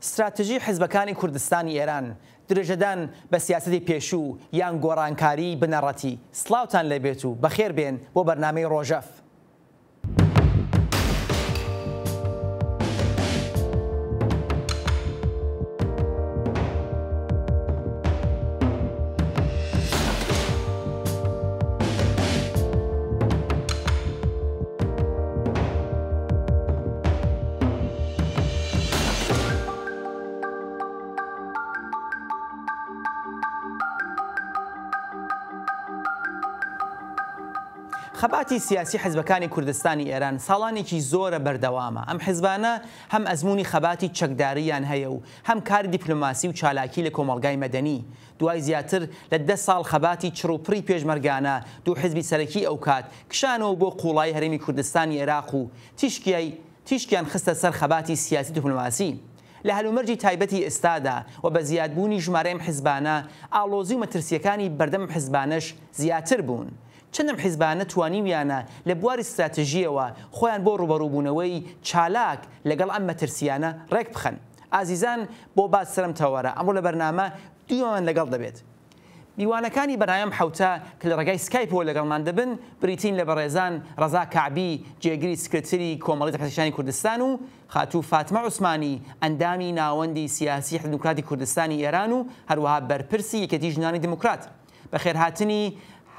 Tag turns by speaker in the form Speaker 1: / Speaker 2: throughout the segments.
Speaker 1: استراتژی حیزبەکانی کوردستانی ئێران درێژەدان بە سیاسەتی پێشوو یان گۆڕانکاری بنەڕەتی. سڵاوتان لەبێت و بەخێر بێن بۆ بەرنامەی ڕۆژەف. خەباتی سیاسی حیزبەکانی کوردستانی ئێران ساڵانێکی زۆرە بەردەوامە. ئەم حیزبانە هەم ئەزمموی خەباتی چەکداریان هەیە و هەم کاری دیپلۆماسی و چالاکی لە کۆمەڵگای مەدەنی. دوای زیاتر لە 10 ساڵ خەباتی چڕوپڕی پێشمەرگانە دوو حیزبی سەرەکی ئەو کات کشانەوە بۆ قوڵای هەرێمی کوردستانی عێراق و تیشکیان خستە سەر خەباتی سیاسی دیپلۆماسی. لە هەلومەرجی تایبەتی ئێستادا و بە زیادبوونی ژمارەی حیزبانە ئاڵۆزی و مەترسیەکانی بەردەم حیزبانەش زیاتر بوون. چەندەم حیزبانە توانیویانە لە بواری استراتژیەوە خۆیان بۆ ڕوبەڕووبوونەوەی چالاک لەگەڵ ئەم مەترسیانە ڕێک بخەن. ئازیزان بۆ باس سەرم تەوەرە ئەمڕۆ لە بەرنامە دوومان لەگەڵ دەبێت. میوانەکانی بەرنامەم حوتە کە لە ڕێگای سکایپەوە لەگەڵمان دەبن بریتین لە بەڕێزان ڕەزا کەعبی جێگیری سکرتەری کۆمەڵی دەسەڵاتدارانی کوردستان و خاتوو فاتمە عوسمانی ئەندامی ناوەندی سیاسی حزب دموکراتی کوردستانی ئێران و هەروەها بەرپرسی یەکێتی ژنانی دموکرات. بەخێرهاتنی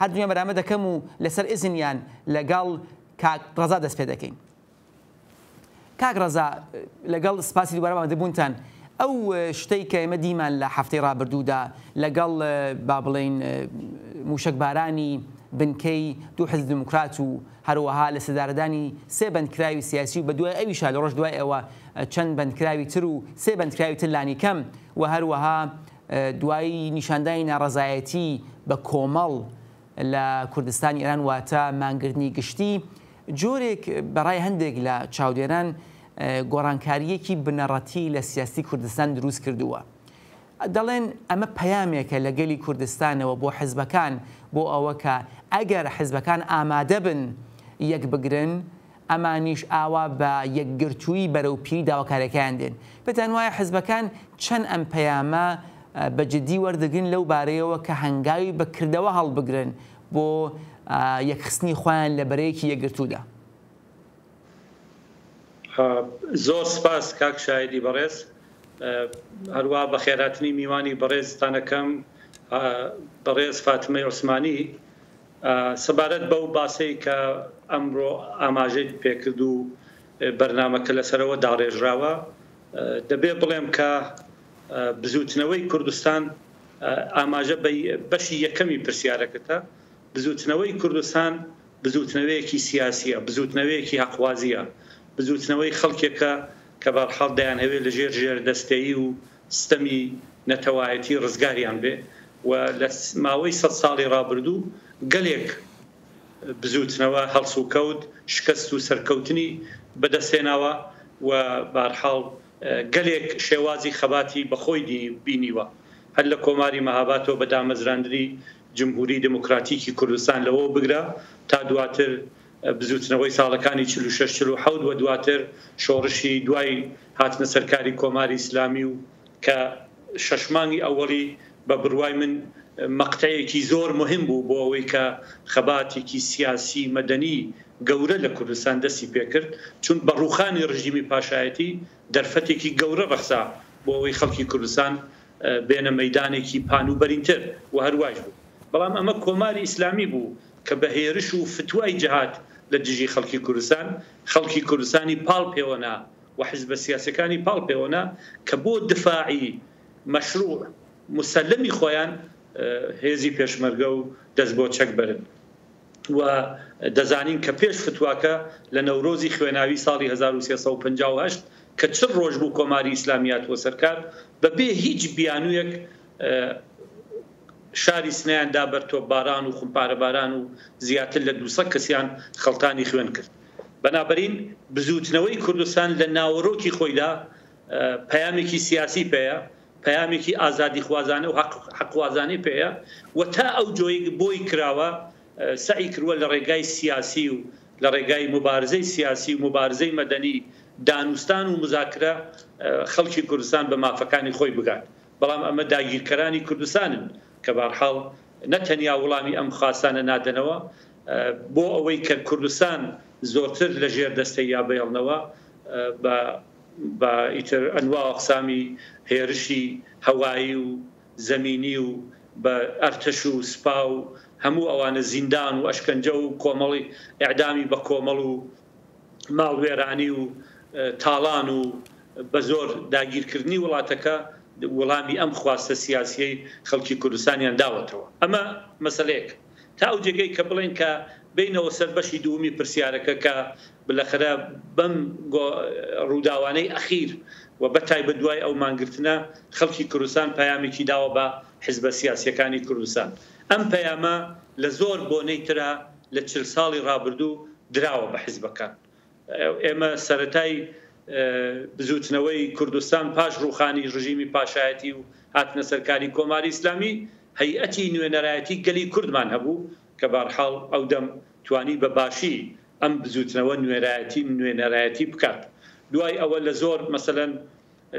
Speaker 1: هەردوویان بەرامە دەکەم و لەسەر ئیزنیان لەگەڵ کاک ڕەزا دەست پێ دەکەین. کاک ڕەزا لەگەڵ سپاسی دووبارە بەمەدەبوونتان ئەو شتەی کە ئێمە دیمان لە هەفتەی ڕابردوودا لەگەڵ با بڵێن موشکبارانی بنکەی دوو حزب دموکرات و هەروەها لە سەدارەدانی 3 بەندکراوی سیاسی و بە دوای ئەویشا لە ڕۆژ دوای ئەوە چەند بەندکراوی تر و 3 بەندکراوی تر لانی کەم و هەروەها دوای نیشاندانی ناڕەزایەتی بە کۆمەڵ لە کوردستانی ئێران واتە مانگرتنی گشتی جۆرێک بەڕای هەندێک لە چاودێران گۆڕانکاریەکی بنەڕەتی لە سیاسی کوردستان دروست کردووە. دەڵێن ئەمە پەیامێکە لە گەلی کوردستانەوە بۆ حیزبەکان بۆ ئەوە کە ئەگەر حیزبەکان ئامادە بن یەک بگرن ئەمانیش ئاوا بە یەکگرتووی بەرەوپیری داواکاریەکەیان دێن. پێتان وایە حیزبەکان چەند ئەم پەیامە بەجددی وەردەگرن لەو بارەیەوە کە هەنگاوی بەکردەوە هەڵبگرن بۆ یەکخستنی خۆیان لە بەرەیەکی یەکگرتوودا.
Speaker 2: زۆر سپاس کاک شایدی بەڕێز، هەروە بە خێراتنی میوانی بەڕێزتانەکەم بەڕێز فاتمەی عوسمانی سەبارەت بەو باسەی کە ئەمڕۆ ئاماژەی پێکرد و بەرنامەکە لەسەرەوە داڕێژراوە. دەبێ بڵێم کە بزوتنەوەی کوردستان ئاماژە بەشی یەکەمی پرسیارەکەتە. بزوتنەوەی کوردستان بزوتنەوەیەکی سیاسیە، بزوتنەوەیەکی حەقوازیە، بزوتنەوەی خەڵکێکە کە بەرحەڵ دەیانهەوێت لە ژێر دەستەیی و ستەمی نەتەوایەتی ڕزگاریان بێ و لە ماوەی 100 ساڵی ڕابردوو گەلێک بزوتنەوە هەڵس و کەوت شکست و سەرکەوتنی بەدەستێناوە و بەرحەڵ گەلێک شێوازی خەباتی بەخۆی بینیوە. هەر لە کۆماری مەهاباتەوە بە دامەزراندنی جمهوری دموکراتیکی کوردستان لەوە بگرە تا دواتر بزوتنەوەی ساڵەکانی 46-47 و دواتر شۆڕشی دوای هاتنە سەرکاری کۆماری ئیسلامی و کە شەشمانگی ئەوەڵی بە بڕوای من مەقتەیەکی زۆر مهم بوو بۆ ئەوەی کە خەباتێکی سیاسی مەدەنی گەورە لە کوردستان دەستی پێکرد، چون بە ڕووخانی ڕژیمی پاشایەتی دەرفەتێکی گەورە ڕەخسا بۆ ئەوەی خەڵکی کوردستان بێنە مەیدانێکی پانوبەرینتر و هەروایش بوو. بەڵام ئەمە کۆماری ئیسلامی بوو کە بە هێرش و فتوای جەهات لە دژی خەڵکی کوردستان، خەڵکی کوردستانی پاڵ پێوەنا و حیزبە سیاسەکانی پاڵ پێوەنا کە بۆ دفاعی مەشروع مسلمی خۆیان هێزی پێشمەرگە و دەست بۆ چەک برن. و دەزانین کە پێش فتواکە لە نەورۆزی خوێناوی ساڵی 1358 کە چ ڕۆژ بوو کۆماری ئیسلامیات وە سەرکار بەبێ هیچ بیانوویەک شاری سنەیاندا بەر تۆپباران و خونپارە باران و زیاتر لە 200 کەسیان خەڵتانی خوێن کرد. بەنابەرین بزوتنەوەی کوردستان لە ناوەڕۆکی خۆیدا پەیامێکی سیاسی پێیە، پەیامێکی ئازادی خوازانە و حەقوازانەی پێیە و تا ئەو جۆی بۆی کراوە سعی کردووە لە ڕێگای سیاسی و لە ڕێگای مبارزەی سیاسی و مبارزەی مەدەنی دانوستان و مزاکرە خەڵکی کوردستان بە مافەکانی خۆی بگات بەڵام ئەمە داگیرکەرانی کوردستانن کە بەرحاڵ نەتەنیا وڵامی ئەم خاستانە نادەنەوە بۆ ئەوەی کە کوردستان زۆرتر لە ژێر دەستەی یا بەیڵنەوە بە ئیتر ئەنوا ئەقسامی هێرشی هەوایی و زەمینی و بە ئەرتەش و سپا و هەموو ئەوانە زیندان و ئەشکەنجە و کۆمەڵی ئەعدامی بە کۆمەڵ و ماڵوێرانی و تاڵان و بە زۆر داگیرکردنی وڵاتەکە وەڵامی ئەم خواستە سیاسیەی خەڵکی کوردستانیان داوەتەوە ئەمە مەسەلەیەک تا ئەو جێگەی کە بڵێن کە بینەوە سەربەشی دووەمی پرسیارەکە کە بالاخره بەم ڕووداوانەی ئەخیر و بەتای بە دوای ئەو مانگرتنە خەڵکی کوردستان پەیامێکی داوە بە حیزبە سیاسیەکانی کوردستان ئەم پەیامە لە زۆر بۆنەی ترە لە 40 ساڵی ڕابردوو دراوە بە حیزبەکان ئێمە سەرەتای بزوتنەوەی کوردستان پاش ڕوخانی ڕژیمی پاشایەتی و هاتنە سەرکاری کۆماری ئیسلامی هەیئەتی نوێنەرایەتی گەلی کوردمان هەبوو کە بەرحاڵ ئەو دەم توانی بە باشی ئەم بزوتنەوە نوێنەرایەتی بکات دوای ئەوە لە زۆر مەسەلەن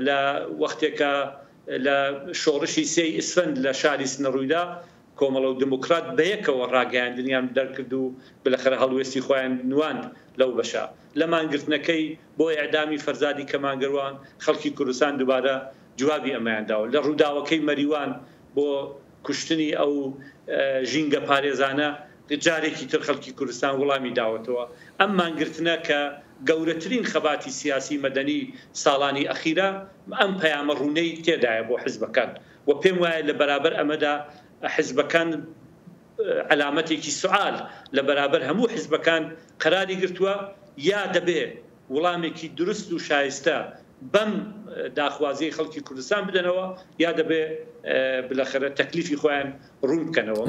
Speaker 2: لە وەختێکە لە شۆڕشی 3 ئیسفەند لە شاری سنەڕوویدا کۆمەڵە و دموکرات بەیەکەوە ڕاگەیاندنیان دەرکرد و بالاخره هەڵوێستی خۆیان نواند لەو بەشە لە مانگرتنەکەی بۆ ئیعدامی فەرزادی کەمانگەروان خەڵکی کوردستان دووبارە جوابی ئەمەیان داوە لە ڕووداوەکەی مەریوان بۆ کوشتنی ئەو ژینگە پارێزانە جارێکی تر خەڵکی کوردستان وەڵامی داوەتەوە ئەم مانگرتنە کە گەورەترین خەباتی سیاسی مەدەنی ساڵانی ئەخیرە ئەم پەیامە ڕوونەی تێدایە بۆ حیزبەکان و پێم وایە لە بەرابەر ئەمەدا حیزبەکان علامەتێکی سوال لە بەرابەر هەموو حیزبەکان قەراری گرتووە یا دەبێ وەڵامێکی دروست و شایستە بەم داخوازی خەڵکی کوردستان بدەنەوە یا دەبێ بالاخره تەکلیفی خۆیان ڕوون بکەنەوە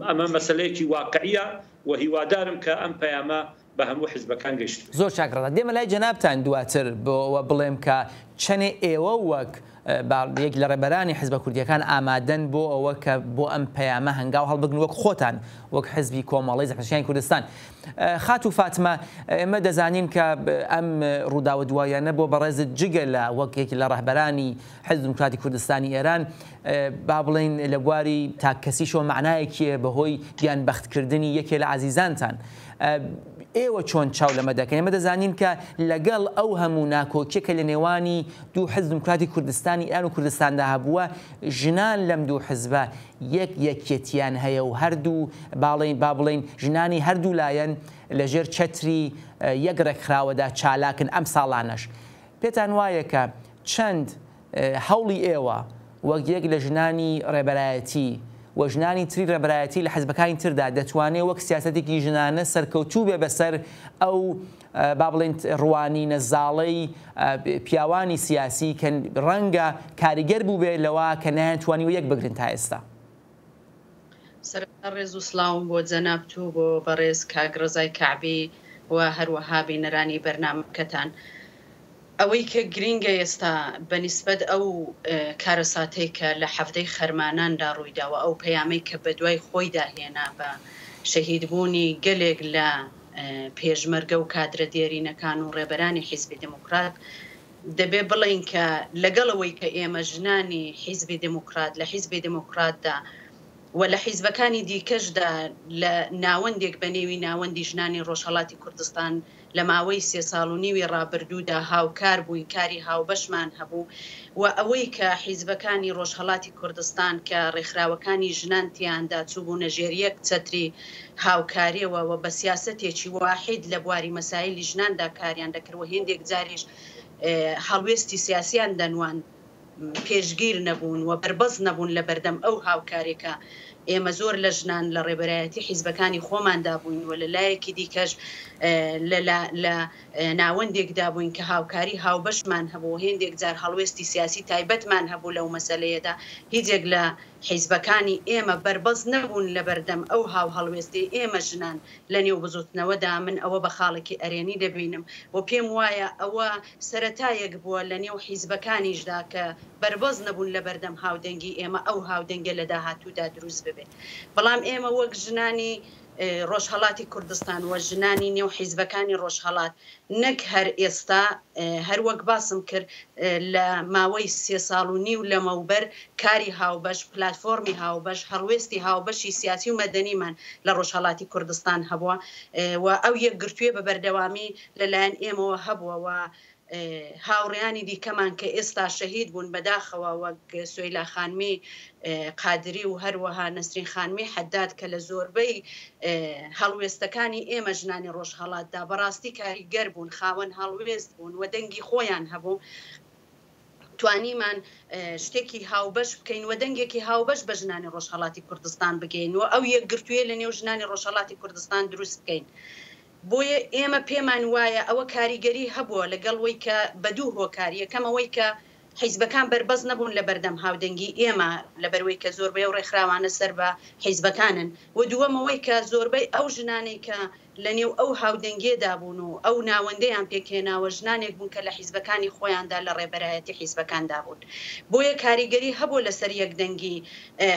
Speaker 2: ئەمە مەسەلەیەکی واقعیە و هیوادارم کە ئەم پەیامە بە هەموو حیزبەکان گەیشت
Speaker 1: زۆر چاکڕەت دێمە لای جەنابتان دواتر بۆەوە بڵێم کە چەنێ ئێوە وەک یەک لە ڕێبەرانی حیزبە کوردیەکان ئامادەن بۆ ئەوە کە بۆ ئەم پەیامە هەنگاو هەڵبگن وەک خۆتان وەک حیزبی کۆمەڵی زەحمەتکێشانی کوردستان خات و فاتمە ئێمە دەزانین کە ئەم ڕووداوە دوایانە بۆ بەڕێزت جگە لە وەک یەکی لە ڕەهبەرانی حیزب دموکراتی کوردستانی ئێران با بڵێن لە بواری تاکەسیشەوە معنایەکیە بەهۆی گیانبەختکردنی یەکێ لە عەزیزانتان ئێوە چۆن چاو لەمە دەکەن ئێمە دەزانین کە لەگەڵ ئەو هەموو ناکۆکیەکە لە نێوانی دوو حیزب دموکراتی کوردستانی ئێران و کوردستاندا هەبووە ژنان لەم دوو حیزبە یەکێتیان هەیە و هەردوو با بڵێن ژنانی هەردوو لایەن لەژێر چەتری یەک ڕێکخراوەدا چالاکن ئەم ساڵانەش پێتان وایە کە چەند هەوڵی ئێوە وەک یەک لە ژنانی ڕێبەرایەتی و ژنانی تری ڕێبەرایەتی لە حیزبەکانی تردا دەتوانێت وەک سیاسەتێکی ژنانە سەرکەوتوو بێ بەسەر ئەو با بڵێن ڕوانی نەزاڵەی پیاوانی سیاسی کە ڕەنگە کاریگەر بوو بێ لەوە کە نایانتوانی و یەک بگرن تا ئێستا
Speaker 3: سەرەتا ڕێز و سڵاوم بۆ جەنابتوو بۆ بەڕێز کاگڕزای کعبی و هەروەها بینەرانی بەرنامەکەتان ئەوەی کە گرینگە ئێستا بەنسبەت ئەو کارەساتەی کە لە هەفتەی خەرماناندا ڕوویداوە ئەو پەیامەی کە بە دوای خۆی داهێنا بە شەهیدبوونی گەلێک لە پێشمەرگە و کادرە دێرینەکان و ڕێبەرانی حیزبی دموکرات دەبێ بڵین کە لەگەڵەوەی کە ئێمە ژنانی حیزبی دموکرات لە حیزبی دموکراتدا و لە حیزبەکانی دیکەشدا لە ناوەندێک بە نێوی ناوەندی ژنانی ڕۆژهەڵاتی کوردستان لە ماوەی 3 ساڵ و نیوی ڕابردوودا هاوکار بووین کاری هاوبەشمان هەبوو و ئەوەی کە حیزبەکانی ڕۆژهەڵاتی کوردستان کە ڕێکخراوەکانی ژنانتیاندا چوو بوو نەژێر یەک چەتری هاوکاریەوە و بە سیاسەتێکی واحید لە بواری مەسایلی ژناندا کاریان دەکردوە هێندێک جاریش هەڵوێستی سیاسیان دەنوان پێشگیر نەبوون و بەربەز نەبوون لە بەردەم ئەو هاوکارێکە ئێمە زۆر لە ژنان لە ڕێبەرایەتی حیزبەکانی خۆماندا بووین و لە لایەکی دیکەش لە ناوەندێکدا بووین کە هاوکاری هاوبەشمان هەبوو هێندێک جار هەڵوێستی سیاسی تایبەتمان هەبوو لەو مەسەلەیەدا هیچێک لە حیزبەکانی ئێمە بەربەز نەبوون لە بەردەم ئەو هاو هەڵوێستی ئێمە ژنان لە نێو بزوتنەوەدا من ئەوە بە خاڵێکی ئەرێنی دەبینم و پێم وایە ئەوە سەرەتایەک بووە لە نێو حیزبەکانیشدا کە بەربەز نەبوون لە بەردەم هاودەنگی ئێمە ئەو هاودەنگە لە داهاتوودا دروست ببێت بەڵام ئێمە وەک ژنانی ڕۆژهەڵاتی کوردستان و ژنانی نێو حیزبەکانی ڕۆژهەڵات نەک هەر ئێستا هەر وەک باسم کرد لە ماوەی 3 ساڵ و نیو لەمەوبەر کاری هاوبەش پلتفۆرمی هاوبەش هەڵوێستی هاوبەشی سیاسی و مەدەنیمان لە ڕۆژهەڵاتی کوردستان هەبووە و ئەو یەکگرتوویە بە بەردەوامی لەلایەن ئێمەوە هەبووە و هاوڕێیانی دیکەمان کە ئێستا شەهید بوون بەداخەوە وەک سویلا خانمی قادری و هەروەها نەسرین خانمی حەداد کە لە زۆربەی هەڵوێستەکانی ئێمە ژنانی ڕۆژهەڵاتدا بەڕاستی کاریگەر بوون خاوەن هەڵوێست بوون و دەنگی خۆیان هەبوو توانیمان شتێکی هاوبەش بکەین و دەنگێکی هاوبەش بە ژنانی ڕۆژهەڵاتی کوردستان بگەین و ئەو یەکگرتوویە لە نێو ژنانی ڕۆژهەڵاتی کوردستان دروست بکەین بۆیە ئێمە پێمان وایە ئەوە کاریگەری هەبووە لەگەڵەوەی کە بە دوو هۆکاری یەکەمەوەی کە حیزبەکان بەربەز نەبوون لە بەردەم هاودەنگی ئێمە لەبەرەوەی کە زۆربەی و ڕێکخراوانە سەر بە حیزبەکانن و دووەمەوەی کە زۆربەی ئەو ژنانەی کە لە نێو ئەو هاودەنگێدا بوون و ئەو ناوەندەیان پێکێناوە ژنانێک بوون کە لە حیزبەکانی خۆیاندا لە ڕێبەرایەتی حیزبەکاندا بوون بۆیە کاریگەری هەبوو لەسەر یەکدەنگی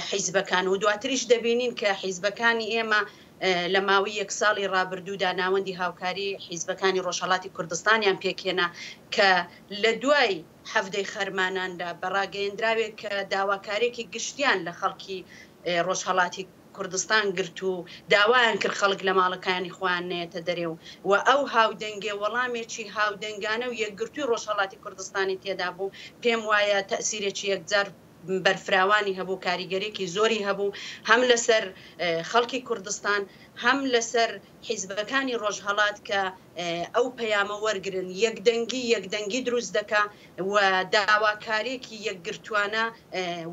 Speaker 3: حیزبەکان و دواتریش دەبینین کە حیزبەکانی ئێمە لە ماوەی 1 ساڵی ڕابردوودا ناوەندی هاوکاری حیزبەکانی ڕۆژهەڵاتی کوردستانیان پێکێنا کە لە دوای هەفتەی خەرماناندا بەڕاگەیەندراوێت کە داواکارێکی گشتیان لە خەڵکی ڕۆژهەڵاتی کوردستان گرت و داوایان کرد خەڵک لە ماڵەکانی خۆیان نێتە دەرێ و ئەو هاودەنگێ وەڵامێکی هاودەنگانە و یەکگرتووی ڕۆژهەڵاتی کوردستانی تێدا بوو پێم وایە تەسیرێکی یەکجار بەرفراوانی هەبوو کاریگەرێکی زۆری هەبوو هەم لەسەر خەڵکی کوردستان هەم لەسەر حیزبەکانی ڕۆژهەڵات کە ئەو پەیامە وەرگرن یەکدەنگی دروست دەکا و داواکارێکی یەکگرتوانە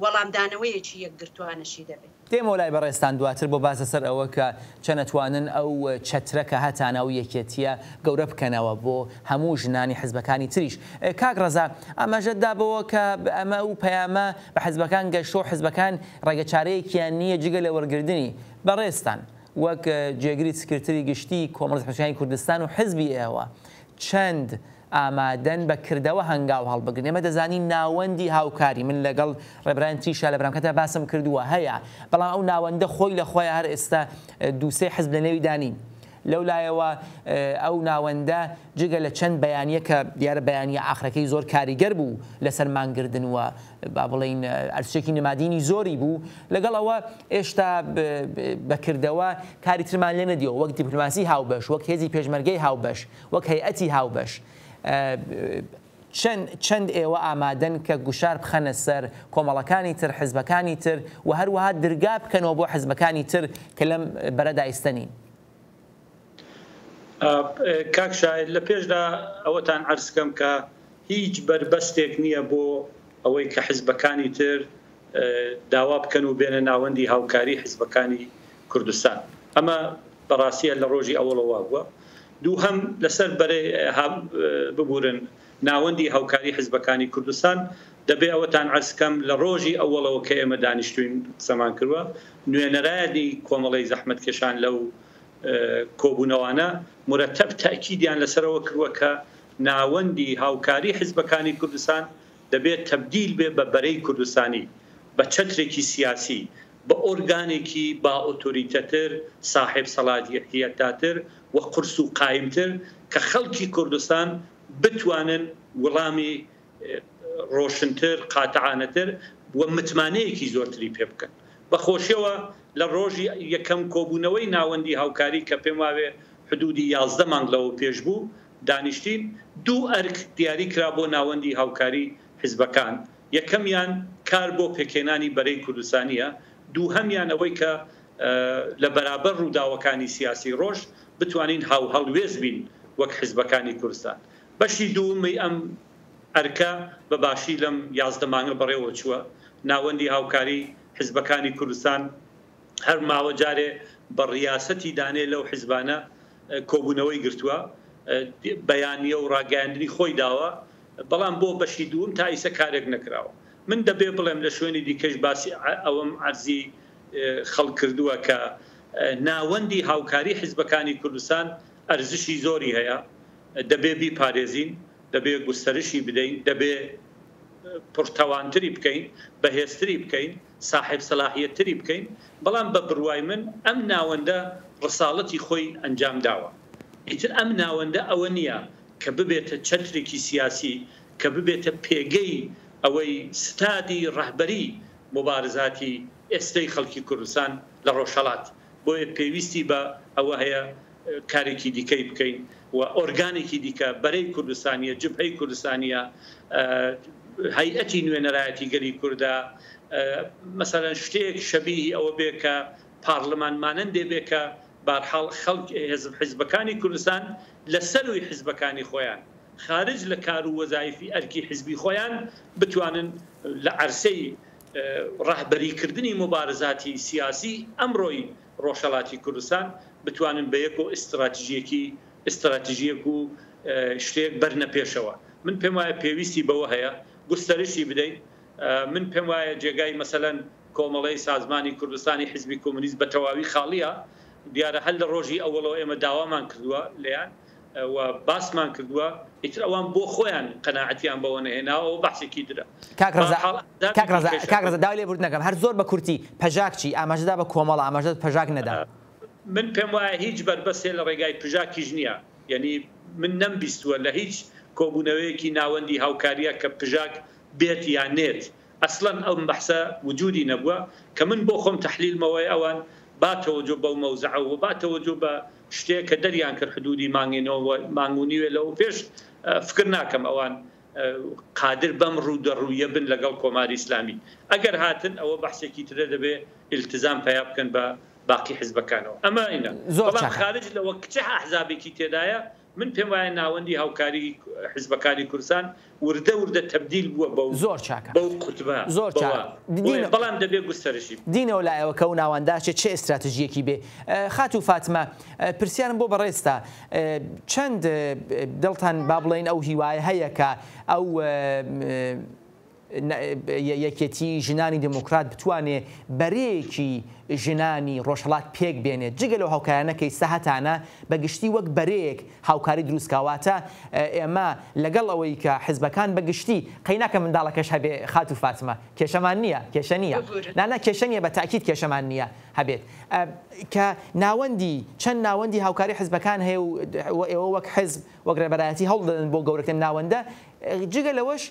Speaker 3: وەڵامدانەوەیەکی یەکگرتوانەشی دەبێت
Speaker 1: دێمە لای بەڕێستان دواتر بۆ باسە سەر ئەوە کە چەنەتوانن ئەو چەترەکە هەتانە و یەکێتیە گەورە بکەنەوە بۆ هەموو ژنانی حیزبەکانی تریش کاک ڕەزا ئەمەژەت دابەوە کە ئەمە و پەیامە بە حیزبەکان گەشتۆ حیزبەکان ڕێگەچارەیەکیان نییە جگە لە وەرگردنی بەڕێستان وەک جێگری سکرتری گشتی کۆمەڵگەی حیزبەکانی کوردستان و حیزبی ئێوە چەند ئامادەن بەکردەوە هەنگاو هەڵبگرن ئێمە دەزانین ناوەندی هاوکاری من لەگەڵ ڕێبرایان تریشا لە بەرامکەتە باسم کردووە هەیە بەڵام ئەو ناوەندە خۆی لە خۆی هەر ئێستا دووسێ حیزب لە نێوی دانین لەولایەوە ئەو ناوەندە جگە لە چەند بەیانیە کە دیارە بەیانیە ئاخرەکەی زۆر کاریگەر بوو لەسەر مانگردن و با بڵین ئەرچێکی نمادینی زۆری بوو لەگەڵەوە ئێشتا بەکردەوە کاری ترمان لێ نەدیەوە وەک دیپلۆماسی هاوبەش وەک هێزی پێشمەرگەی هاوبەش وەک هەیئەتی هاوبەش چەند ئێوە ئامادەن کە گوشار بخەنە سەر کۆمەڵەکانی تر حیزبەکانی تر و هەروەها دەرگا بکەنەوە بۆ حیزبەکانی تر کە لەم بەرەدا ئیستەنین
Speaker 2: کاک شاید لە پێشدا ئەوەتان عەرزکەم کە هیچ بربەستێک نییە بۆ ئەوەی کە حیزبەکانی تر داوا بکەن و بێنە ناوەندی هاوکاری حیزبەکانی کوردستان ئەمە بەڕاستیە لە ڕۆژی ئەوڵەوە بووە دوو هەم لەسەر بەرێ ببورن ناوەندی هاوکاری حیزبەکانی کوردستان دەبێ ئەوەتان عەرزکەم لە ڕۆژی ئەوڵەوە کە ئێمە دانیشتوین قسەمان کردووە نوێنەرایەنی کۆمەڵەی زەحمەتکێشان لەو کۆبوونەوانە مرتب تاکیدیان لەسەرەوە کردووە کە ناوەندی هاوکاری حیزبەکانی کوردستان دەبێت تەبدیل بێ بە بەرەی کوردستانی بە چەترێکی سیاسی بە ئۆرگانێکی با ئۆتۆریتەتر صاحب سەلاحیەتاتر و قورس و قایمتر کە خەڵکی کوردستان بتوانن وەڵامی ڕۆشنتر قاتعانەتر و متمانەیەکی زۆرتری پێ بکەن بەخۆشیەوە لە ڕۆژی یەکەم کۆبوونەوەی ناوەندی هاوکاری کە پێم وابێ حدودی 11 مانگ لەوە پێش بوو دانیشتین دوو ئەرک دیاری کرا بۆ ناوەندی هاوکاری حیزبەکان یەکەمیان کار بۆ پێکێنانی بەرەی کوردستانیە دووهەمیان ئەوەی کە لە بەرابەر ڕووداوەکانی سیاسی ڕۆژ بتوانین هەڵوێز بین وەک حیزبەکانی کوردستان بەشی دووەمی ئەم ئەرکە بەباشی لەم 11 مانگە بەڕێوە چووە ناوەندی هاوکاری حیزبەکانی کوردستان هەر ماوە جارێ بە ڕیاسەتی دانێ لەو حیزبانە کۆبوونەوەی گرتووە بەیانیە و ڕاگەیاندنی خۆی داوە بەڵام بۆ بەشی دووم تا ئیسە کارێک نەکراوە من دەبێ بڵێم لە شوێنی دیکەش باسی ئەوەم عەرزی خەڵک کردووە کە ناوەندی هاوکاری حیزبەکانی کوردستان ئەرزشی زۆری هەیە دەبێ بیپارێزین دەبێ گوستەرشی بدەین دەبێ پڕتەوانتری بکەین بەهێزتری بکەین صاحب سەلاحیەتتری بکەین بەڵام بە بڕوای من ئەم ناوەندە ڕساڵەتی خۆی ئەنجام داوە ئیتر ئەم ناوەندە ئەوە نییە کە ببێتە چەترێکی سیاسی کە ببێتە پێگەی ئەوەی ستادی ڕەهبەری مبارزاتی ئێستەی خەڵکی کوردستان لە ڕۆژهەڵات بۆیە پێویستی بە ئەوە هەیە کارێکی دیکەی بکەین و ئۆرگانێکی دیکە بەرەی کوردستانیە جبهەی کوردستانیە هەیئەتی نوێنەرایەتی گەلی کووردا مەسەلەن شتێک شەبیهی ئەوە بێ کە پارلەمان مانەندێ بێ کە بارحاڵ خەڵک حیزبەکانی کوردستان لە سەروی حیزبەکانی خۆیان خارج لە کار و وەزایفی ئەرکی حیزبی خۆیان بتوانن لە عەرسەی ڕەهبەریکردنی مبارزاتی سیاسی ئەمڕۆی ڕۆژهەڵاتی کوردستان بتوانن بە یەک و ئستراتیژیەک و شتێک بەرنە پێشەوە من پێم وایە پێویستی بەوە هەیە گوستەرشی بدەین من پێم وایە جێگای مەسەلەن کۆمەڵەی سازمانی کوردستانی حیزبی کۆمونیست بە تەواوی خاڵیە دیارە هەل لە ڕۆژی ئەوڵەوە ئێمە داوامان کردووە لێیان و باسمان کردووە ئیتر ئەوان بۆ خۆیان قەناعەتیان بەوە نەهێناوە و بەحسێکی درە
Speaker 1: کاکڕەزا داوای لێبورد نەکەم هەر زۆر بە کورتی پەژاکچی ئاماژەدا بە کۆمەڵ ئاماژەت پەژاک نەدا
Speaker 2: من پێم وایە هیچ بەربەسێ لە ڕێگای پژاکیش نییە یعنی من نەمبیستووە لە هیچ کۆبوونەوەیەکی ناوەندی هاوکاریە کە پژاک بێت یان نێت ئەسڵەن ئەم بەحسە وجودی نەبووە کە من بۆ خۆم تەحلیلمەوەی ئەوان باتەوەجۆ بەو مەوزەعە و باتەوەجۆ بە شتێک کە دەریان کرد حدودی مانگونیوێ لەو پێش فکر ناکەم ئەوان قادر بەم ڕوودەڕوویە بن لەگەڵ کۆماری ئیسلامی ئەگەر هاتن ئەوە بەحسێکی ترە دەبێ ئیلتزام پیا بکەن بە باقی حیزبەکانەوە ئەمە ئینە بەڵام خارج لەوە کچە ئەحزابێکی تێدایە من پێم وایە ناوەندی هاوکاری حیزبەکانی کوردستان وردە تەبدیل بووە بەو
Speaker 1: زۆر چاکە
Speaker 2: بەو قوتبە
Speaker 1: زۆر
Speaker 2: بەڵام دەبێت گوستەرشی
Speaker 1: دینەوە لایەوە کە و ناوەنداشێت چه ئستراتژیەکی بێ خات و فاتمە پرسیارم بۆ بەڕێستا چەند دڵتان با بڵێن ئەو هیوایە هەیە کە ئەو یەکێتی ژنانی دموکرات بتوانێت بەرەیەکی ژنانی ڕۆژهەڵات پێک بێنێت جگە لەو هاوکارانەکەی سەهەتانە بەگشتی وەک بەرەیەک هاوکاری دروستکاواتە ئێمە لەگەڵ ئەوەی کە حیزبەکان بەگشتی قەیناکە منداڵەکەش هەبێ خات و فاتمە کێشەمان نییە کێشە نییە نانە کێشە نیە بە تاکید کێشەمان نییە هەبێت کە ناوەندی چەند ناوەندی هاوکاری حیزبەکان هەیە و ئێوە وەک حیزب وەک ڕێبەرایەتی هەوڵدەدەن بۆ گەورەکردن ناوەندە جگە لەوەش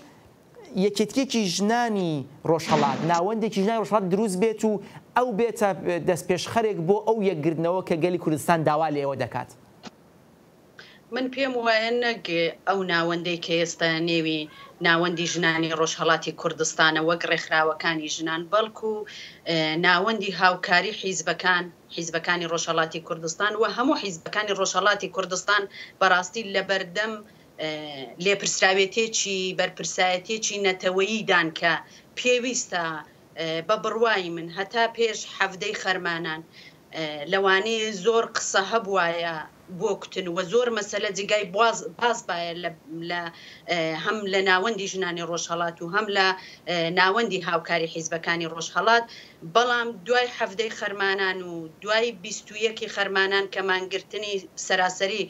Speaker 1: یەکێتیەکی ژنانی ڕۆژهەڵات ناوەندێکی ژنانی ڕۆژهەڵات دروست بێت و ئەو بێتە دەستپێشخەرێک بۆ ئەو یەکگرتنەوە کە گەلی کوردستان داوا لە ئێوە دەکات
Speaker 3: من پێم وایە نەک ئەو ناوەندەی کە ئێستا نێوی ناوەندی ژنانی ڕۆژهەڵاتی کوردستانە وەک ڕێکخراوەکانی ژنان بەڵکو ناوەندی هاوکاری حیزبەکانی ڕۆژهەڵاتی کوردستان و هەموو حیزبەکانی ڕۆژهەڵاتی کوردستان بەڕاستی لە بەردەم لێپرسراوێتێکی بەرپرسایەتێکی نەتەوەییدان کە پێویستە بە بڕوای من هەتا پێش حەفدەی خەرمانان لەوانەیە زۆر قسە هەبوایە بۆ کوتن و زۆر مەسەلە جگای باز باە هەم لە ناوەندی ژنانی ڕۆژهەڵات و هەم لە ناوەندی هاوکاری حیزبەکانی ڕۆژهەڵات بەڵام دوای حەفدەی خەرمانان و دوای 21 خەرمانان کە مانگرتنی سەراسەری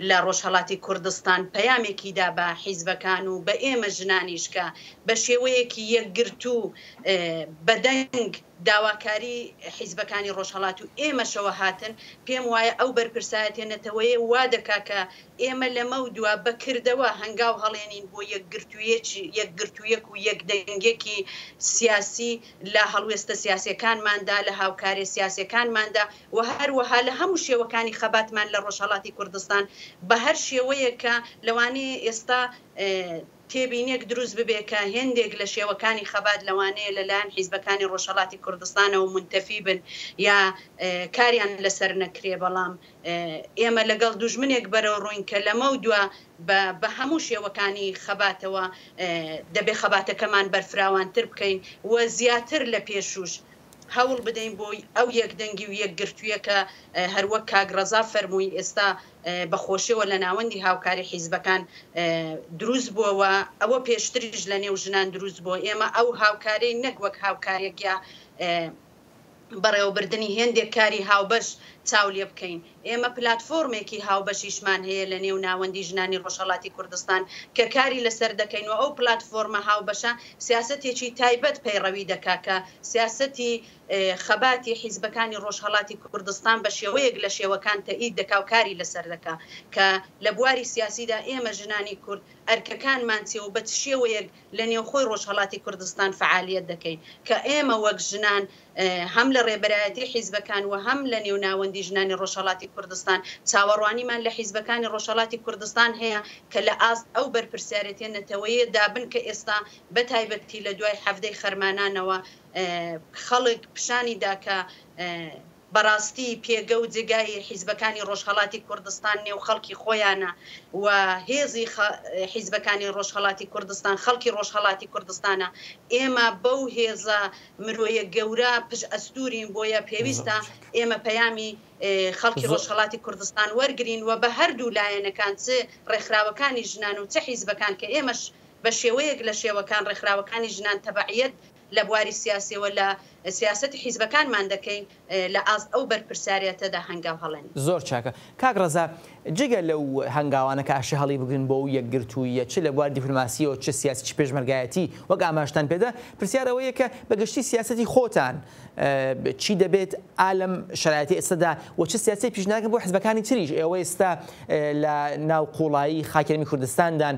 Speaker 3: لە ڕۆژهەڵاتی کوردستان پەیامێکیدا بە حیزبەکان و بە ئێمە ژنانیشکە بە شێوەیەکی یەکگرت و بەدەنگ داواکاری حیزبەکانی ڕۆژهەڵات و ئێمەشەوە هاتن پێم وایە ئەو بەرپرسایەتێنەتەوەیە وا دەکا کە ئێمە لەمە دووە بەکردەوە هەنگاو هەڵێنین بۆ یەکگرتوویەک و یەکدەنگێکی سیاسی لە هەڵوێستە سیاسەکانماندا لە هاوکاری سیاسەکانماندا و هەروەها لە هەموو شێوەکانی خەباتمان لە ڕۆژهەڵاتی کوردستان بە هەر شێوەیە کە لەوانەیە ئێستا تێبینێک دروست ببێ کە هێندێک لە شێوەکانی خەبات لەوانەیە لەلایەن حیزبەکانی ڕۆژهەڵاتی کوردستانەوە منتەفی بن یا کاریان لەسەر نەکرێ بەڵام ئێمە لەگەڵ دوژمنێک بەرەو ڕووین کە لەمە دووە بە هەموو شێوەکانی خەباتەوە دەبێ خەباتەکەمان بەرفراوانتر بکەین و زیاتر لە پێشوش هەوڵ بدەین بۆی ئەو یەکدەنگی و یەکگرتوویە کە هەروەک کاگڕەزا فەرمووی ئێستا بەخۆشیەوە لە ناوەندی هاوکاری حیزبەکان دروست بووەوە ئەوە پێشتریش لە نێو ژنان دروست بووە ئێمە ئەو هاوکاری نەک وەک هاوکارێکیا بەڕێوەبردننی هێندێک کاری هاوبەش چاو لێ بکەین ئێمە پلتفۆرمێکی هاوبەشیشمان هەیە لە نێو ناوەندی ژنانی ڕۆژهەڵاتی کوردستان کە کاری لەسەر دەکەینەوە ئەو پلتفۆرمە هاوبەشە سیاسەتێکی تایبەت پەیڕەوی دەکا کە سیاسەتی خەباتی حیزبەکانی ڕۆژهەڵاتی کوردستان بە شێوەیەک لە شێوەکان تەئید دەکا و کاری لەسەر دەکا کە لە بواری سیاسیدا ئێمە ژنانی کورد ئەرکەکانمان چێ و بە شێوەیەک لە نێوخۆی ڕۆژهەڵاتی کوردستان فعالیت دەکەین کە ئێمە وەک ژنان هەم لە ڕێبەرایەتی حیزبەکان و هەم لە نێو ناوەندی ژنانی ڕۆژهەڵاتی کوردستان چاوەڕوانیمان لە حیزبەکانی ڕۆژهەڵاتی کوردستان هەیە کە لە ئاست ئەو بەرپرسیارەتیە نەتەوەیە دابن کە ئێستا بە تایبەتی لە دوای هەفتەی خەرمانانەوە خەڵک پیشانی داکە بەڕاستی پێگە و جێگای حیزبەکانی ڕۆژهەڵاتی کوردستان نێو خەڵکی خۆیانە و هێزی حیزبەکانی ڕۆژهەڵاتی کوردستان خەڵکی ڕۆژهەڵاتی کوردستانە ئێمە بەو هێزە مرۆیە گەورە پشت ئەستورین بۆیە پێویستە ئێمە پەیامی خەڵکی ڕۆژهەڵاتی کوردستان وەرگرین و بە هەردوو لایەنەکان چ ڕێکخراوەکانی ژنان و چه حیزبەکان کە ئێمەش بە شێوەیەک لە شێوەکان ڕێکخراوەکانی ژنان تەبعیەت لە بواری سیاسیەوە لە سیاسەتی حیزبەکانمان دەکەین لە ئاست ئەو بەرپرساریەتەدا هەنگاو هەڵێن
Speaker 1: زۆر چاکە کاک ڕەزا جگە لەو هەنگاوانە کە ئاشی هەڵی بگرن بۆ و یەکگرتوویە چ لە بوار دیپلۆماسیەوە چه سیاسی چ پێشمەرگایەتی وەک ئاماژتان پێدا پرسیارەوەیە کە بەگشتی سیاسەتی خۆتان چی دەبێت ئالەم شرایەتی ئێستادا و چه سیاسی پیشنهادەکەن بۆ حیزبەکانی تریش ئێوە ئێستا لە ناو قوڵایی خاکێرمی کوردستاندان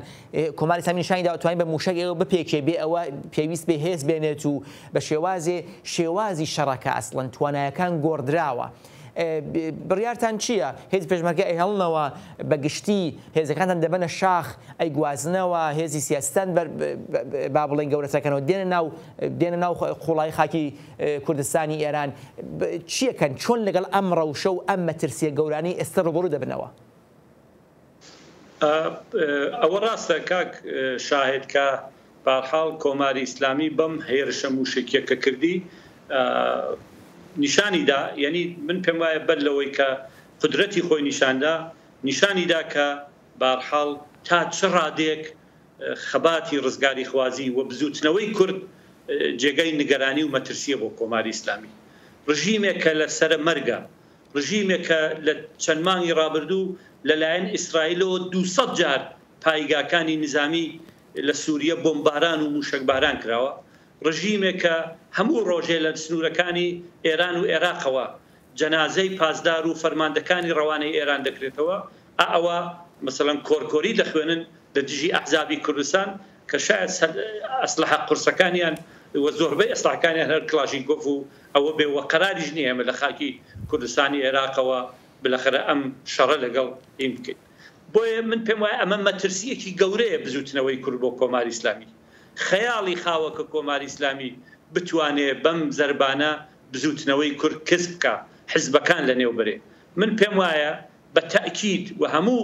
Speaker 1: کۆماری ئیسلامی نیشانی داوەتوانین بە موشک ئێوە بپێکێ بێ ئەوە پێویست بێ هێز بێنێت و بە شێوازی شەڕەکە ئەسڵەن توانایەکان گۆڕدراوە بڕیارتان چییە؟ هێز پێشمەرگە ئەیهەڵنەوە بەگشتی هێزەکانتان دەبەنە شاخ ئەیگوازنەوە هێزی سیاستان با بڵێن گەورەتەکەنەوە دێنە ناو قوڵایی خاکی کوردستانی ئێران چیەکەن چۆن لەگەڵ ئەم ڕەوشە و ئەم مەترسیە گەورانی ئێستا ڕوبەڕوو دەبنەوە؟
Speaker 2: ئەوە ڕاستە کاک شاهد کە بەرحاڵ کۆماری ئیسلامی بەم هێرشە موشکیەکە کردی نیشانیدا یعنی من پێم وایە بەر لەوەی کە قدرەتی خۆی نیشانیدا کە بەرحاڵ تا چ ڕادێک خەباتی ڕزگاری خوازی و بزوتنەوەی کورد جێگەی نیگەرانی و مەترسیە بۆ کۆماری ئیسلامی ڕژیمێک کە لە سەر مەرگە ڕژیمێک کە لە چەند مانگی ڕابردوو لەلایەن ئیسرائیلەوە 200 جار پایگاکانی نظامی لە سووریە بۆمباران و موشکباران کراوە ڕژیمێک کە هەموو ڕۆژێ لە سنوورەکانی ئێران و عێراقەوە جەنازەی پازدار و فەرماندەکانی ڕەوانەی ئێران دەکرێتەوە ئەوە مثلەن کۆرکۆری دەخوێنن لە دژی ئەحزابی کوردستان کە شاید ئەسلحە قورسەکانیان و زۆربەی ئەسلحەکانیان هەر کلاشینکۆف و ئەوە بێ وە قەراریش نییە ئێمە لە خاکی کوردستانی عێراقەوە بالاخره ئەم شەڕە لەگەڵ ئیم بکەین بۆیە من پێم وایە ئەمە مەترسیەکی گەورەیە بزوتنەوەی کورد بۆ کۆماری ئیسلامی خەیاڵی خاوە کە کۆماری ئیسلامی بتوانێت بەم زەربانە بزوتنەوەی کورد کەس بکە حیزبەکان لە نێوبەرێ من پێم وایە بە تەئکید و هەموو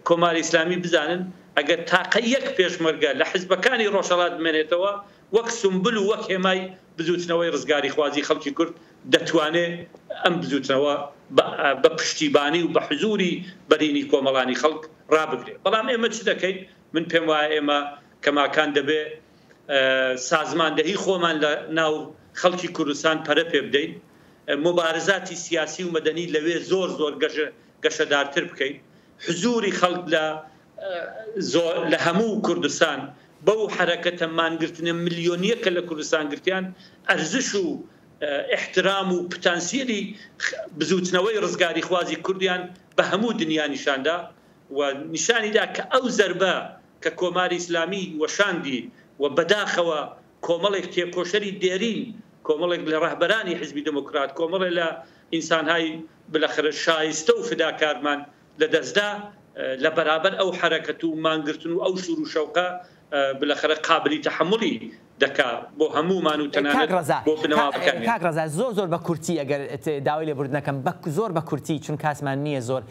Speaker 2: کۆماری ئیسلامی بزانن ئەگەر تاقە یەک پێشمەرگە لە حیزبەکانی ڕۆژهەڵات بمێنێتەوە وەک سمبل و وەک هێمای بزوتنەوەی ڕزگاری خوازی خەڵکی کورد دەتوانێت ئەم بزوتنەوە بە پشتیبانی و بە حزوری بەرینی کۆمەڵانی خەڵک ڕابگرێت بەڵام ئێمە چ دەکەین من پێم وایە ئێمە کەماکان دەبێ سازماندەهی خۆمان لە ناو خەڵکی کوردستان پەرە پێ بدەین مبارزاتی سیاسی و مەدەنی لەوێ زۆر گەشەدارتر بکەین حزوری خەڵک لە هەموو کوردستان بەو حرەکەتە مانگرتنە ملیۆنیەکە لە کوردستان گرتیان ئەرزش و احترام و پتانسیلی بزوتنەوەی ڕزگاری خوازی کوردیان بە هەموو دنیا نیشاندا و نیشانیدا کە ئەو زەربە کە کۆماری ئیسلامی وەشاندی و بەداخەوە کۆمەڵێک تێکۆشەری دێرین کۆمەڵێک لە ڕەهبەرانی حزبی دموکرات کۆمەڵێک لە ئینسانهای بالاخره شایستە و فداکارمان لەدەستدا لە بەرابەر ئەو حرەکەت و مانگرتن و ئەو شور و شەوقە بالاخره قابلی تحملی دەکا بۆ هەمومان و تەنانەت بۆ بنەوابەکان
Speaker 1: کاک ڕەزا زۆر بە کورتی ئەگەر داوای لێبوردنەکەم زۆر بە کورتی چون کاسمان نییە زۆر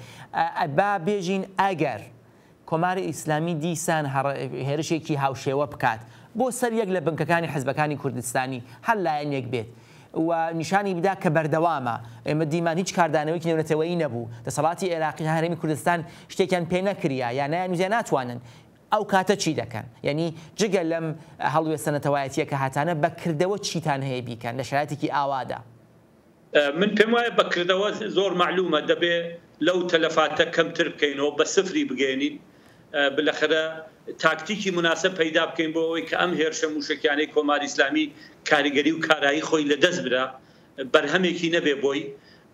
Speaker 1: با بێژین ئەگەر کۆماری ئیسلامی دیسان هێرشێکی هاوشێوە بکات بۆ سەر یەک لە بنکەکانی حیزبەکانی کوردستانی هەر لایەن یەک بێت و نیشانی بدا کە بەردەوامە ئێمە دیمان هیچ کاردانەوەیکی نێونەتەوەیی نەبوو دەسەڵاتی عێراقی هەرێمی کوردستان شتێکیان پێ نەکریا یان نایانوزیان ناتوانن ئەو کاتە چی دەکەن یعنی جگە لەم هەڵوێستنەتەوایەتیە کە هاتانە بەکردەوە چیتان هەیە بیکەن لە شرایەتێکی ئاوادا
Speaker 2: من پێم وایە بەکردەوە زۆر معلومە دەبێ لەو تەلەفاتە کەمتر بکەینەوە بە سفری بگەێنین بالاخره تاکتیکی مناسب پیدا بکەین بۆ ئەوەی کە ئەم هێرشە موشکیانەی کۆماری ئیسلامی کاریگەری و کارایی خۆی لەدەست برا بەرهەمێکی نەبێ بۆی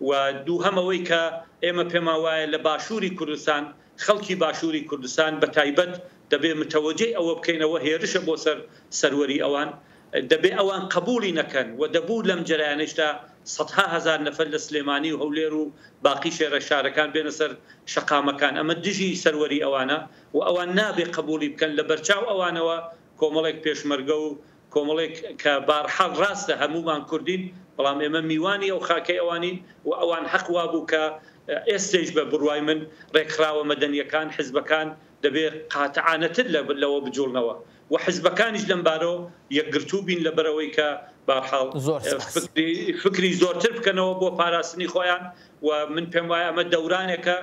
Speaker 2: و دووهەمەوەی کە ئێمە پێما وایە لە باشووری کوردستان خەڵکی باشووری کوردستان بە تایبەت دەبێ متەوەجەی ئەوە بکەینەوە هێرشە بۆ سەروەری ئەوان دەبێ ئەوان قبولی نەکەن و دەبوو لەم جەرایانەشدا سەدها هەزار نەفەر لە سلێمانی و هەولێر و باقی شێرە شارەکان بێنە سەر شەقامەکان ئەمە دژی سەروەری ئەوانە و ئەوان نابێ قبولی بکەن لە بەرچاو ئەوانەوە کۆمەڵێک پێشمەرگە و کۆمەڵێک کە بارحەڵ ڕاستە هەمومان کوردین بەڵام ئێمە میوانی ئەو خاکەی ئەوانین و ئەوان حەقوا بوو کە ئێستێش بە بڕوای من ڕێکخراوە مەدەنیەکان حزبەکان دەبێ قاتعانەتر لەوە بجوڵنەوە و حزبەکانیش لەم بارەوە یەکگرتوو بین لەبەرەوەی کە بارحاڵ فکری زۆرتر بکەنەوە بۆ پاراستنی خۆیان و من پێم وایە ئەمە دەورانێکە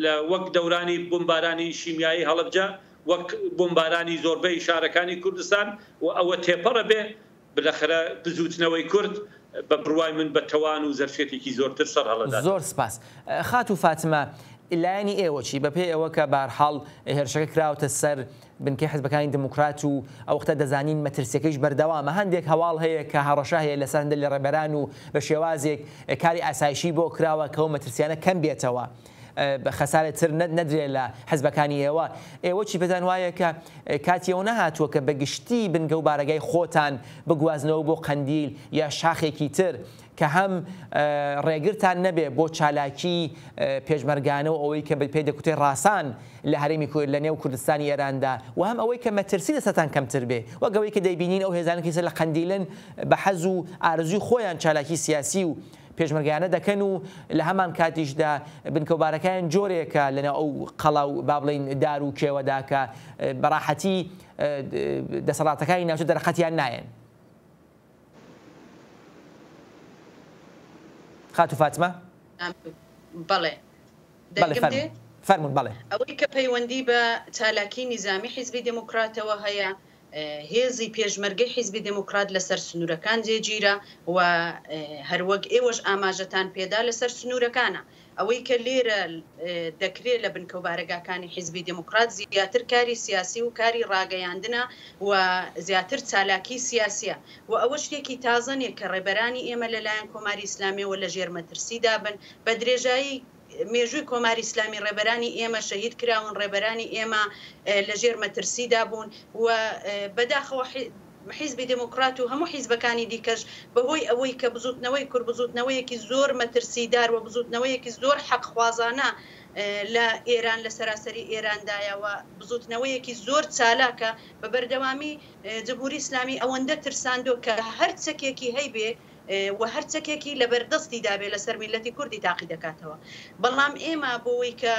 Speaker 2: لە وەک دەورانی بۆمبارانی شیمیایی هەڵەبجە وەک بۆمبارانی زۆربەی شارەکانی کوردستان و ئەوە تێپەڕە بێ بالاخره بزوتنەوەی کورد بە بڕوای من بە تەوان و زەرفێتێکی زۆرتر سەر هەڵەدا.
Speaker 1: زۆر سپاس. خاتو فاتمە لایەنی ئێوەچی بەپێی ئەوە کە بارحاڵ هێرشەکە کراوەتە سەر بنکەی حزبەکانی دموکرات و ئەو وەختە دەزانین مەترسیەکەیش بەردەوامە هەندێک هەواڵ هەیە کە هەڕەشە هەیە لەسەر هەندێک لە ڕێبەران و بە شێوازێک کاری ئاسایشی بۆ کراوە کە ئەو مەترسیانە کەم بێتەوە خەسارەتر نەدرێت لە حزبەکانی ئێوە چی پێتان وایە کە کاتیەوە نەهاتووە کە بەگشتی بنگە و بارەگای خۆتان بگوازنەوە بۆ قەندیل یا شاخێکی تر کە هەم ڕێگرتان نەبێ بۆ چالاکی پێشمەرگانە و ئەوەی کە پێی دەکوتێ ڕاسان لە هەرێمی لە نێو کوردستانی ئێراندا و هەم ئەوەی کە مەترسی لەسەرتان کەمتر بێ وەگەوەی کە دەیبینین ئەو هێزانێکی سەر لە قەندیلن بە حەز و ئارزوی خۆیان چالاکی سیاسی و پێشمەرگانە دەکەن و لە هەمان کاتیشدا بنکەوبارەکان جۆرێکە لەناو ئەو قەڵا و با بڵین دار و کێوەدا کە بەڕاحەتی دەسەڵاتەکانی ناوچە دەرەقەتیان نایەن. خاتو فاتمە؟
Speaker 3: بەڵێ
Speaker 1: فەرمون بەڵێ.
Speaker 3: ئەوەی کە پەیوەندی بە چالاکی نیزامی حیزبی دموکراتەوە هەیە هێزی پێشمەرگەی حیزبی دموکرات لەسەر سنوورەکان جێگیرە و هەروەک ئێوەش ئاماژەتان پێدا لەسەر سنوورەکانە ئەوەی کە لێرە دەکرێت لە بنکەوبارەگاکانی حیزبی دموکرات زیاتر کاری سیاسی و کاری ڕاگەیاندنە و زیاتر چالاکی سیاسیە و ئەوە شتێکی تازەنێک کە ڕێبەرانی ئێمە لەلایەن کۆماری ئیسلامیەوە لە ژێر مەترسیدا بن بە درێژایی مێژووی کۆماری ئیسلامی ڕێبەرانی ئێمە شەهید کراون ڕێبەرانی ئێمە لە ژێر مەترسیدا بوون و بەداخەوە حیزبی دموکرات و هەموو حیزبەکانی دیکەش بەهۆی ئەوەی کە بزوتنەوەی کورد بزوتنەوەیەکی زۆر مەترسیدار و بزوتنەوەیەکی زۆر حەقخوازانە لە ئێران لە سەراسەری ئێراندایەوە بزوتنەوەیەکی زۆر چالاکە بە بەردەوامی جمهوری ئیسلامی ئەوەندە ترساندۆ کە هەر چەکێکی هەیبێ و هەر چەکێکی لە بەردەستی دابێ لەسەر میلەتی کوردی تاقی دەکاتەوە بەڵام ئێمە بۆەوەی کە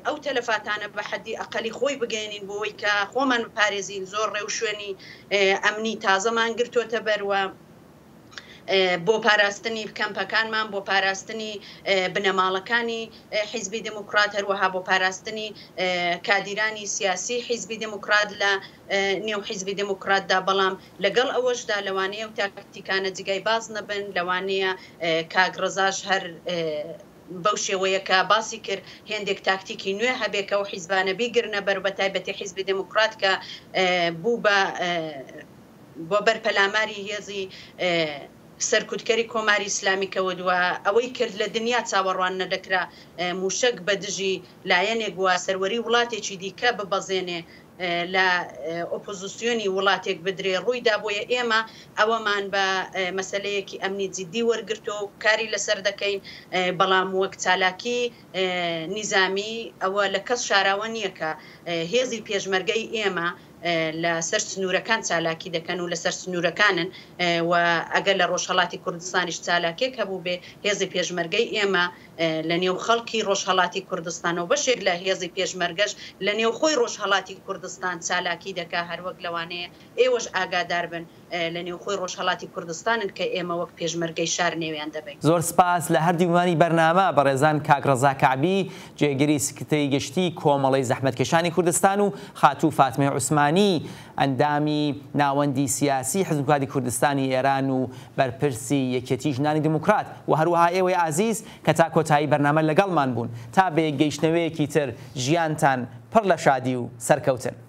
Speaker 3: ئەو تەلەفاتانە بە حەدی ئەقەلی خۆی بگەێنین بۆەوەی کە خۆمان بپارێزین زۆر ڕێو شوێنی ئەمنی تازەمان گرتوۆتە بەروە بۆ پاراستنی کەمپەکانمان بۆ پاراستنی بنەماڵەکانی حیزبی دموکرات هەروەها بۆ پاراستنی کادیرانی سیاسی حیزبی دموکرات لە نێو حیزبی دموکراتدا بەڵام لەگەڵ ئەوەشدا لەوانەیە و تاکتیکانە جگای باز نەبن لەوانەیە کاگڕزاش هەر بەو شێوەیە کە باسی کرد هێندێک تاکتیکی نوێ هەبێکەوە حیزبانە بیگرنە بەر بە تایبەتی حیزبی دموکرات کە بوو بۆ بەرپەلاماری هێزی سەرکوتکەری کۆماری ئیسلامی کەوتووە ئەوەی کرد لە دنیا چاوەڕوان نەدەکرا موشک بە دژی لایەنێک وە سەروەری وڵاتێکی دیکە ببەزێنێ لە ئۆپۆزیسیۆنی وڵاتێک بدرێ ڕوویدا بۆیە ئێمە ئەوەمان بە مەسەلەیەکی ئەمنی جددی وەرگرتۆ و کاری لەسەر دەکەین بەڵام وەک چالاکی نیزامی ئەوە لە کەس شاراوە نییە کە هێزی پێشمەرگەی ئێمە لەسەر سنوورەکان چالاکی دەکەن و لەسەر سنوورەکانن و ئەگەر لە ڕۆژهەڵاتی کوردستانیش چالاکێک هەبوو بێ هێزی پێشمەرگەی ئێمە لە نێو خەڵکی ڕۆژهەڵاتی کوردستانەوە بەشێک لە هێزی پێشمەرگەش لە نێو خۆی ڕۆژهەڵاتی کوردستان چالاکی دەکا هەروەک لەوانەیە ئێوەش ئاگادار بن لە نێوخۆی ڕۆژهەڵاتی کوردستانن کە ئێمە وەک پێشمەرگەی شار نێویان دەبین.
Speaker 1: زۆر سپاس لە هەردی میوانی بەرنامە بەڕێزان کاک ڕەزا کەعبی جێگەری سکرتەری گشتی کۆمەڵەی زەحمەتکێشانی کوردستان و خاتوو فاتمەی عوسمانی ئەندامی ناوەندی سیاسی حزب دموکراتی کوردستانی ئێران و بەرپرسی یەکێتی ژنانی دموکرات و هەروەها ئێوەی عزیز کە تا کۆتایی بەرنامە لەگەڵمان بوون تا بە گەیشتنەوەیەکی تر ژیانتان پڕ لە شادی و سەرکەوتن.